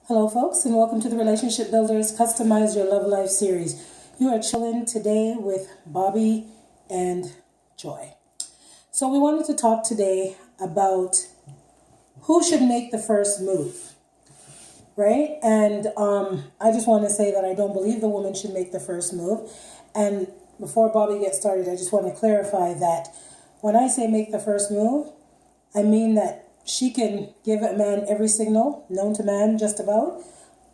Hello, folks, and welcome to the Relationship Builders Customize Your Love Life series. You are chilling today with Bobby and Joy. So, we wanted to talk today about who should make the first move, right? And I just want to say that I don't believe the woman should make the first move. And before Bobby gets started, I just want to clarify that when I say make the first move, I mean that she can give a man every signal known to man, just about,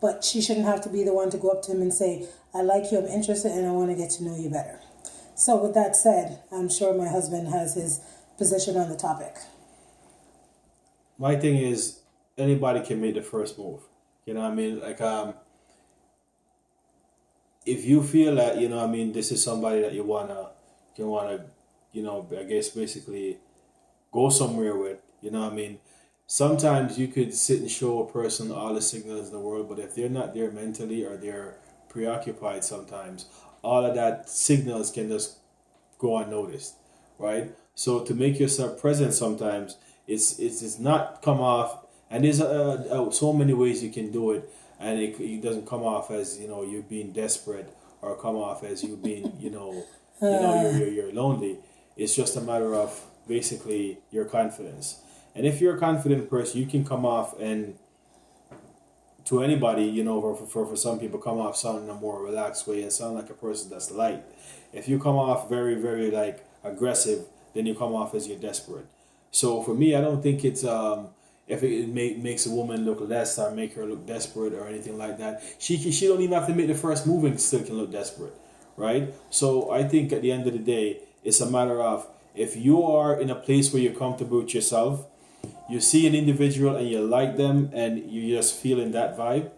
but she shouldn't have to be the one to go up to him and say, I like you, I'm interested, and I want to get to know you better. So with that said, I'm sure my husband has his position on the topic. My thing is, anybody can make the first move. You know what I mean? If you feel that, this is somebody that you wanna, I guess basically go somewhere with, sometimes you could sit and show a person all the signals in the world, but if they're not there mentally or they're preoccupied sometimes, all of that signals can just go unnoticed, right? So to make yourself present sometimes, it's not come off, and there's so many ways you can do it, and it doesn't come off as, you being desperate or come off as you being, you're lonely. It's just a matter of basically your confidence. And if you're a confident person, you can come off and to anybody, for some people, come off sounding in a more relaxed way and sound like a person that's light. If you come off very, very like aggressive, then you come off as you're desperate. So for me, I don't think it's if it makes a woman look less or make her look desperate or anything like that. She don't even have to make the first move and still can look desperate, right? So I think at the end of the day, it's a matter of if you are in a place where you're comfortable with yourself, you see an individual and you like them and you're just feeling that vibe,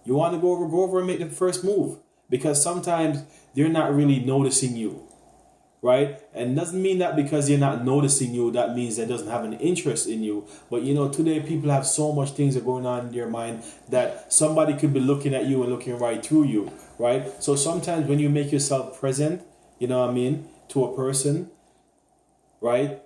you want to go over and make the first move, because sometimes they're not really noticing you, right? And doesn't mean that because they're not noticing you, that means they doesn't have an interest in you. But today people have so much things that are going on in their mind that somebody could be looking at you and looking right through you, right? So sometimes when you make yourself present, to a person, right?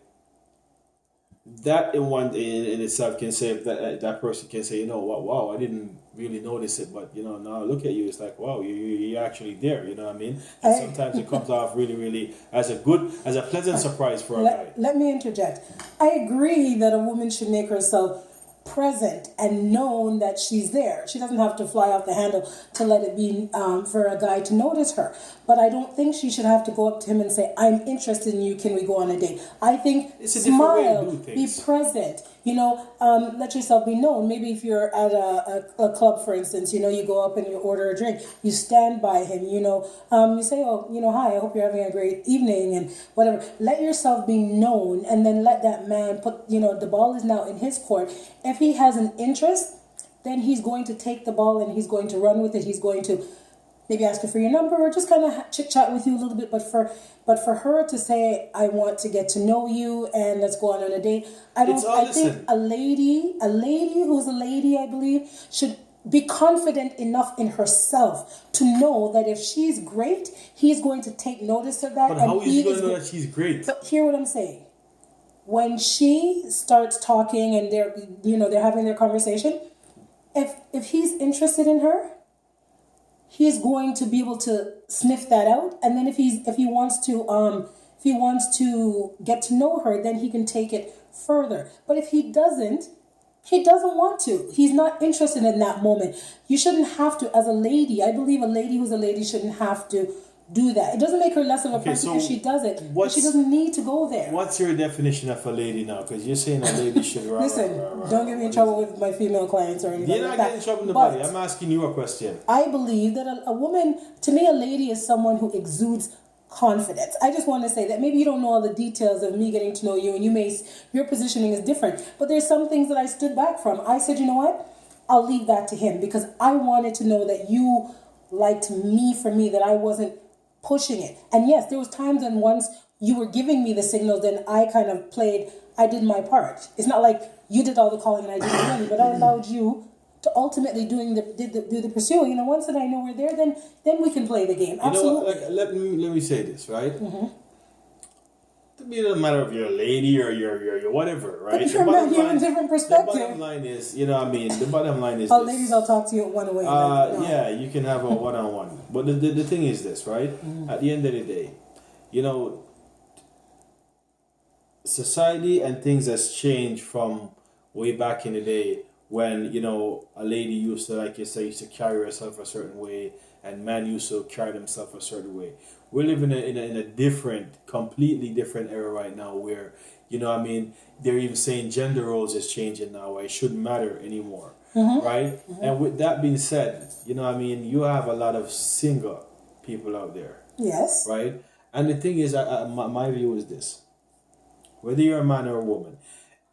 That in itself can say that person can say, wow, I didn't really notice it, but now I look at you, it's like, wow, you're actually there. You know what I mean? And sometimes it comes off really, really as a pleasant surprise for a guy. Let me interject. I agree that a woman should make herself present and known that she's there. She doesn't have to fly off the handle to let it be for a guy to notice her. But I don't think she should have to go up to him and say, I'm interested in you, can we go on a date? I think it's a smile, way to do things. Be present, let yourself be known. Maybe if you're at a club, for instance, you go up and you order a drink, you stand by him, you say, hi, I hope you're having a great evening and whatever. Let yourself be known, and then let that man put, the ball is now in his court. If he has an interest, then he's going to take the ball and he's going to run with it. He's going to maybe ask you for your number or just kind of chit chat with you a little bit. But for her to say, I want to get to know you and let's go on a date, I think a lady who's a lady, I believe, should be confident enough in herself to know that if she's great, he's going to take notice of that. But how is he going to know that she's great? But hear what I'm saying. When she starts talking and they're having their conversation, if he's interested in her, he's going to be able to sniff that out. And then if he wants to get to know her, then he can take it further. But if he doesn't want to. He's not interested in that moment. You shouldn't have to, as a lady. I believe a lady who's a lady shouldn't have to do that. It doesn't make her less of a person if she does it. But she doesn't need to go there. What's your definition of a lady now? Because you're saying a lady should... Listen, don't get me in trouble with my female clients or anything. You're not getting in trouble with nobody. I'm asking you a question. I believe that a woman, to me, a lady is someone who exudes confidence. I just want to say that maybe you don't know all the details of me getting to know you, and your positioning is different. But there's some things that I stood back from. I said, you know what? I'll leave that to him, because I wanted to know that you liked me for me, that I wasn't pushing it. And yes, there was times when once you were giving me the signals, then I kind of I did my part. It's not like you did all the calling and I did the running, but I allowed you to ultimately do the pursuing. Once that I know we're there, then we can play the game. Absolutely. Let me say this, right? Mm-hmm. It doesn't matter if you're a lady or you're whatever, right? But if you're a man, you have a different The perspective. bottom line is, you know what I mean? The bottom line is Oh, this. ladies, I'll talk to you one way. No. Yeah, you can have a one-on-one. But the thing is this, right? At the end of the day, you know, society and things has changed from way back in the day when, you know, a lady used to, like you say, used to carry herself a certain way and man used to carry themselves a certain way. We're living in a different, completely different era right now where, you know what I mean, they're even saying gender roles is changing now. It shouldn't matter anymore, right? And with that being said, you know what I mean, you have a lot of single people out there, Yes. right? And the thing is, my view is this. Whether you're a man or a woman,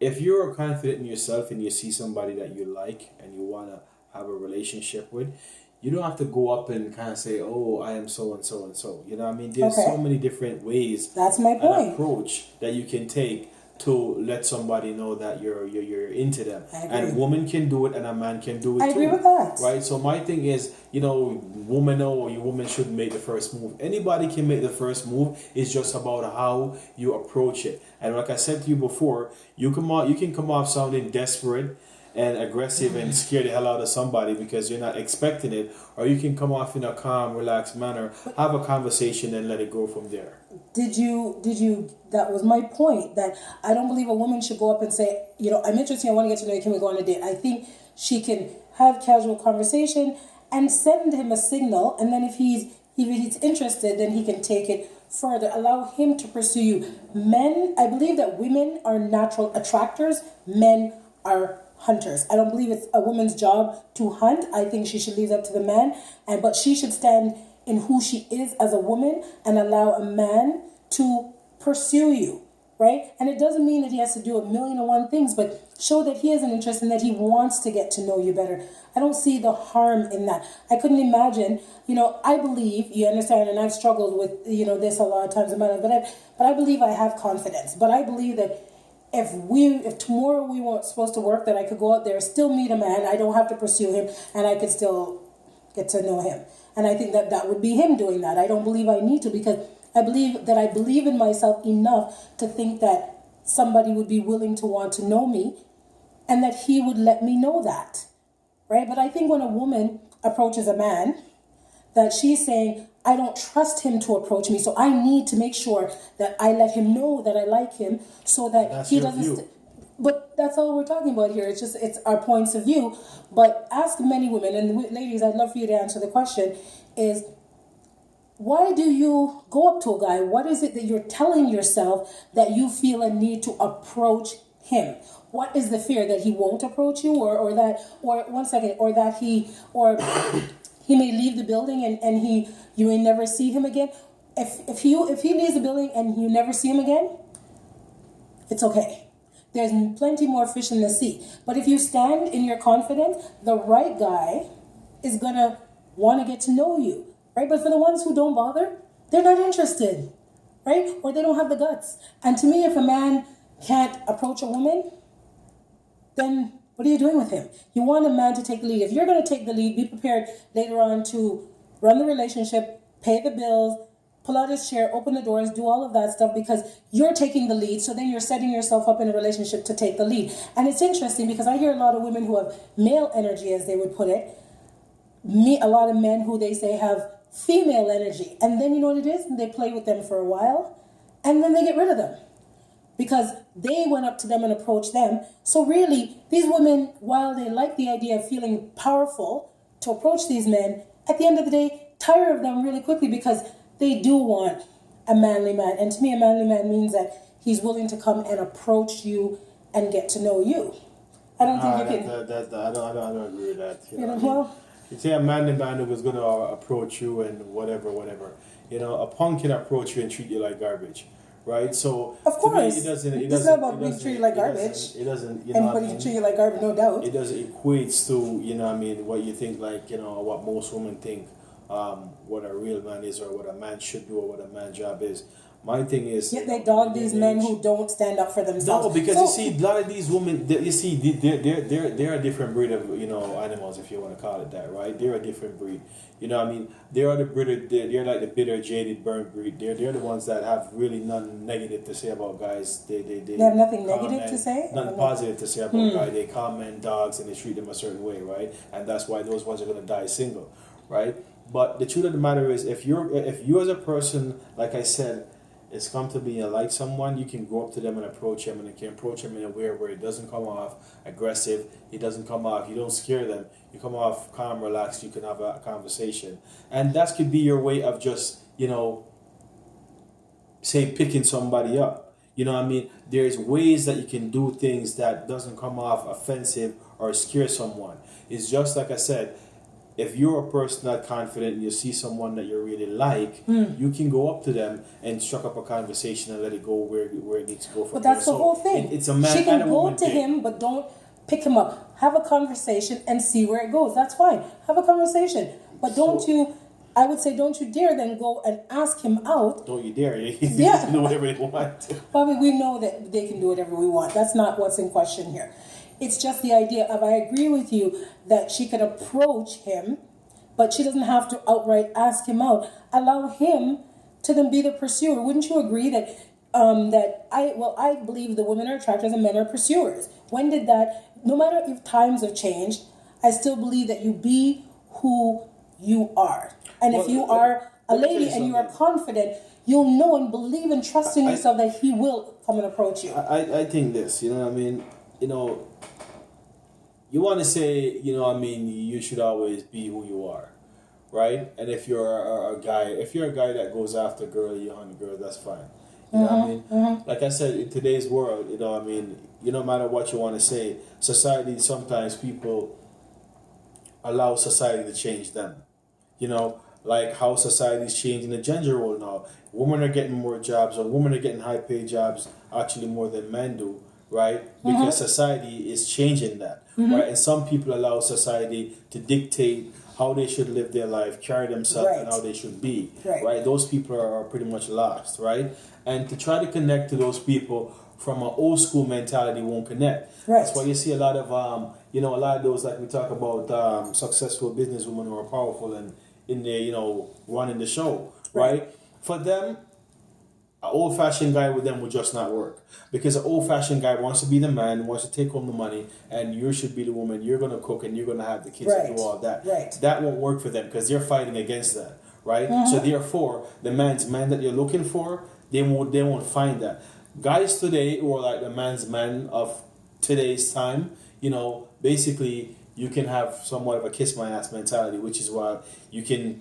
if you're confident in yourself and you see somebody that you like and you want to have a relationship with, you don't have to go up and kind of say, oh, I am so and so and so. You know what I mean? There's so many different ways That's my point. and approach that you can take to let somebody know that you're into them. I agree. And a woman can do it and a man can do it too. I agree with that. Right? So my thing is, you know, your woman should make the first move. Anybody can make the first move. It's just about how you approach it. And like I said to you before, you can come off sounding desperate and aggressive and scare the hell out of somebody because you're not expecting it, or you can come off in a calm, relaxed manner, have a conversation and let it go from there. Did you that was my point, that I don't believe a woman should go up and say, you know, I'm interested, I want to get to know you, can we go on a date? I think she can have casual conversation and send him a signal, and then if he's interested, then he can take it further, allow him to pursue you. Men, I believe that women are natural attractors, men are hunters. I don't believe it's a woman's job to hunt. I think she should leave that to the man, but she should stand in who she is as a woman and allow a man to pursue you, right? And it doesn't mean that he has to do 1,000,001 things, but show that he has an interest and that he wants to get to know you better. I don't see the harm in that. I couldn't imagine, you know, I believe, you understand, and I've struggled with, you know, this a lot of times in my life, but I believe I have confidence. But I believe that if tomorrow we weren't supposed to work, that I could go out there, still meet a man, I don't have to pursue him, and I could still get to know him. And I think that would be him doing that. I don't believe I need to, because I believe in myself enough to think that somebody would be willing to want to know me and that he would let me know that, right? But I think when a woman approaches a man, that she's saying, I don't trust him to approach me, so I need to make sure that I let him know that I like him so that That's he your doesn't... view. But that's all we're talking about here. It's our points of view. But ask many women, and ladies, I'd love for you to answer the question, is why do you go up to a guy? What is it that you're telling yourself that you feel a need to approach him? What is the fear, that he won't approach you, or that he may leave the building and you may never see him again? If he leaves the building and you never see him again, it's okay. There's plenty more fish in the sea. But if you stand in your confidence, the right guy is gonna want to get to know you, right? But for the ones who don't bother, they're not interested, right? Or they don't have the guts. And to me, if a man can't approach a woman, then what are you doing with him? You want a man to take the lead. If you're going to take the lead, be prepared later on to run the relationship, pay the bills, pull out his chair, open the doors, do all of that stuff, because you're taking the lead. So then you're setting yourself up in a relationship to take the lead. And it's interesting because I hear a lot of women who have male energy, as they would put it, meet a lot of men who they say have female energy. And then you know what it is? They play with them for a while and then they get rid of them because they went up to them and approached them. So really, these women, while they like the idea of feeling powerful to approach these men, at the end of the day, tire of them really quickly because they do want a manly man. And to me, a manly man means that he's willing to come and approach you and get to know you. I don't think you can... I don't agree with that. You know, well... You say a manly man who was going to approach you and whatever. You know, a punk can approach you and treat you like garbage, right? So of course, to me, it doesn't. It's not about being treated like garbage. It doesn't. You know, anybody can treat you like garbage, no doubt. It doesn't equate to, you know what I mean, what you think, like, you know, what most women think, what a real man is or what a man should do or what a man's job is. My thing is, Yet they dog these men who don't stand up for themselves. no, because you see, a lot of these women, you see, they're a different breed of animals, if you want to call it that, right? They're a different breed. You know what I mean? They are the bitter. They're like the bitter, jaded, burnt breed. They're the ones that have really nothing negative to say about guys. They have nothing call negative men, to say? nothing positive to say about guys. They call men dogs and they treat them a certain way, right? And that's why those ones are gonna die single, right? But the truth of the matter is, if you as a person, like I said, it's come to be like someone, you can go up to them and approach them, and you can approach them in a way where it doesn't come off aggressive, it doesn't come off, you don't scare them, you come off calm, relaxed, you can have a conversation. And that could be your way of just, say picking somebody up. You know what I mean? There's ways that you can do things that doesn't come off offensive or scare someone. It's just like I said, if you're a person that's confident and you see someone that you really like, you can go up to them and struck up a conversation and let it go where it needs to go. But that's the whole thing. It's a man she can and a go woman to thing. him, but don't pick him up. Have a conversation and see where it goes. That's fine. Have a conversation. But don't you dare then go and ask him out. Don't you dare. You Yeah. can do whatever they want. Bobby, we know that they can do whatever we want. That's not what's in question here. It's just the idea of, I agree with you that she could approach him, but she doesn't have to outright ask him out. Allow him to then be the pursuer. Wouldn't you agree that I believe the women are attractors and men are pursuers. When did that? No matter if times have changed, I still believe that you be who you are. And if you are a lady and you are confident, you'll know and believe and trust in yourself that he will come and approach you. I think this, you know what I mean? You want to say, you should always be who you are, right? And if you're a guy that goes after a girl, you hunt a girl, that's fine. You know what I mean? Mm-hmm. Like I said, in today's world, no matter what you want to say, society, sometimes people allow society to change them. Like how society is changing the gender role now. Women are getting more jobs, or women are getting high paid jobs actually more than men do, right? Because society is changing that, right? And some people allow society to dictate how they should live their life, carry themselves, and how they should be, right? Those people are pretty much lost, right? And to try to connect to those people from an old school mentality won't connect. Right. That's why you see a lot of, a lot of those, like we talk about, successful businesswomen who are powerful and in there, running the show, right? For them, an old-fashioned guy with them would just not work, because an old-fashioned guy wants to be the man, wants to take home the money, and you should be the woman. You're going to cook and you're going to have the kids and do all that. Right. That won't work for them because they're fighting against that, right? So therefore, the man that you're looking for, they won't find that. Guys today, who are like the man's man of today's time, basically you can have somewhat of a kiss my ass mentality, which is why we can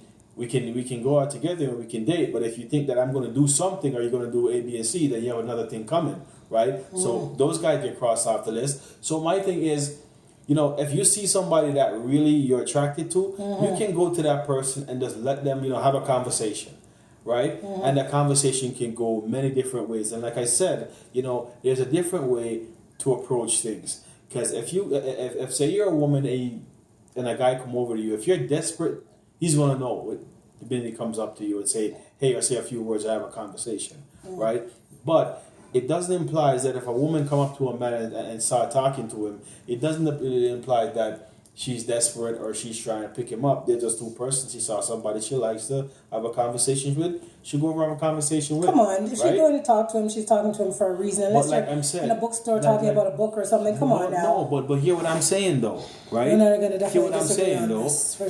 go out together and we can date. But if you think that I'm going to do something or you're going to do A, B, and C, then you have another thing coming, right? So those guys get crossed off the list. So my thing is, if you see somebody that really you're attracted to, you can go to that person and just let them, have a conversation, right? And that conversation can go many different ways. And like I said, there's a different way to approach things. Because if say you're a woman and a guy come over to you, if you're desperate, he's going to know the minute he comes up to you and say, hey, or say a few words, I have a conversation, right? But it doesn't imply that if a woman come up to a man and start talking to him, it doesn't imply that she's desperate or she's trying to pick him up. They're just two persons. She saw somebody she likes to have a conversation with. She'll go over and have a conversation with. Come on, if she's going to talk to him, she's talking to him for a reason. Unless like you're I'm saying, in a bookstore talking about a book or something. Come on now. No, but hear what I'm saying though, right? We're not going to hear what I'm definitely disagree saying on though. this, for sure.